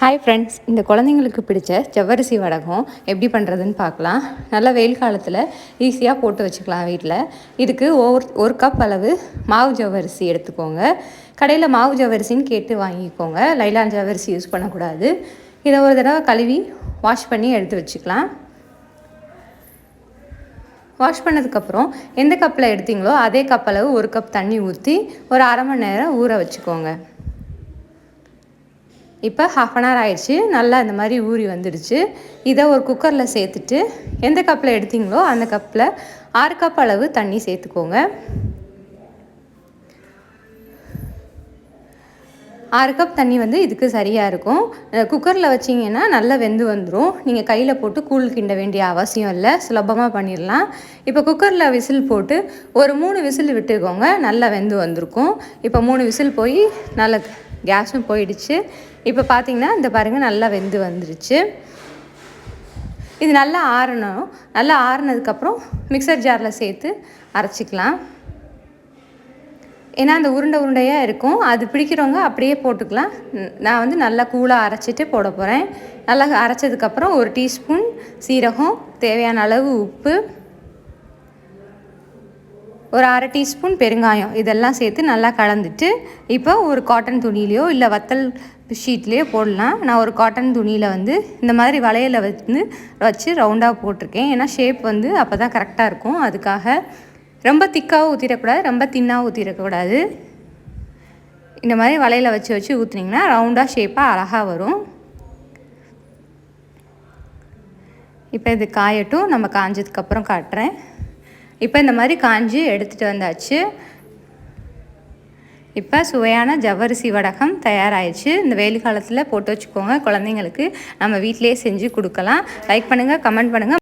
Hi friends, இந்த குழந்தைங்களுக்கு பிடிச்ச ஜவ்வரிசி வடகம் எப்படி பண்ணுறதுன்னு பார்க்கலாம். நல்லா வெயில் காலத்தில் ஈஸியாக போட்டு வச்சுக்கலாம் வீட்டில். இதுக்கு ஒரு கப் அளவு மாவு ஜவ்வரிசி எடுத்துக்கோங்க. கடையில் மாவு ஜவ்வரிசின்னு கேட்டு வாங்கிக்கோங்க. லைலான் ஜவ்வரிசி யூஸ் பண்ணக்கூடாது. இதை ஒரு தடவை கழுவி வாஷ் பண்ணி எடுத்து வச்சுக்கலாம். வாஷ் பண்ணதுக்கப்புறம் எந்த கப்பில் எடுத்தீங்களோ அதே கப் அளவு ஒரு கப் தண்ணி ஊற்றி ஒரு அரை மணி நேரம் ஊற வச்சுக்கோங்க. இப்போ 1/2 அன் ஹவர் ஆயிடுச்சு. நல்லா இந்த மாதிரி ஊறி வந்துடுச்சு. இதை ஒரு குக்கரில் சேர்த்துட்டு எந்த கப்பில் எடுத்தீங்களோ அந்த கப்பில் 6 கப் அளவு தண்ணி சேர்த்துக்கோங்க. 6 கப் தண்ணி இதுக்கு சரியாக இருக்கும். குக்கரில் வச்சிங்கன்னா நல்லா வெந்து வந்துடும். நீங்கள் கையில் போட்டு கூழ் கிண்ட வேண்டிய அவசியம் இல்லை, சுலபமாக பண்ணிடலாம். இப்போ குக்கரில் விசில் போட்டு ஒரு 3 விசில் விட்டுக்கோங்க. நல்லா வெந்து வந்திருக்கும். இப்போ 3 விசில் போய் நல்லா கேஸும் போயிடுச்சு. இப்போ பார்த்தீங்கன்னா இந்த பாருங்கள், நல்லா வெந்து வந்துடுச்சு. இது நல்லா ஆறணும். நல்லா ஆறுனதுக்கப்புறம் மிக்சர் ஜாரில் சேர்த்து அரைச்சிக்கலாம். ஏன்னா அந்த உருண்டையாக இருக்கும், அது பிடிக்கிறவங்க அப்படியே போட்டுக்கலாம். நான் நல்லா கூலாக அரைச்சிட்டு போட போகிறேன். நல்லா அரைச்சதுக்கப்புறம் 1 டீஸ்பூன் சீரகம், தேவையான அளவு உப்பு, ஒரு 1/2 டீஸ்பூன் பெருங்காயம் இதெல்லாம் சேர்த்து நல்லா கலந்துட்டு இப்போ ஒரு காட்டன் துணியிலையோ இல்லை வத்தல் ஷீட்லேயோ போடலாம். நான் ஒரு காட்டன் துணியில் இந்த மாதிரி வளையலை வச்சு ரவுண்டாக போட்டிருக்கேன். ஏன்னா ஷேப் அப்போ தான் கரெக்டாக இருக்கும். அதுக்காக ரொம்ப திக்காகவும் ஊற்றிடக்கூடாது, ரொம்ப தின்னாகவும் ஊற்றிடக்கூடாது. இந்த மாதிரி வளையலை வச்சு ஊற்றினீங்கன்னா ரவுண்டாக ஷேப்பாக அழகாக வரும். இப்போ இது காயட்டும், நம்ம காஞ்சதுக்கப்புறம் காட்டுறேன். இப்போ இந்த மாதிரி காஞ்சி எடுத்துகிட்டு வந்தாச்சு. இப்போ சுவையான ஜவ்வரிசி வடகம் தயாராகிடுச்சு. இந்த வெயில் காலத்தில் போட்டு வச்சுக்கோங்க. குழந்தைங்களுக்கு நம்ம வீட்டிலேயே செஞ்சு கொடுக்கலாம். லைக் பண்ணுங்கள், கமெண்ட் பண்ணுங்கள்.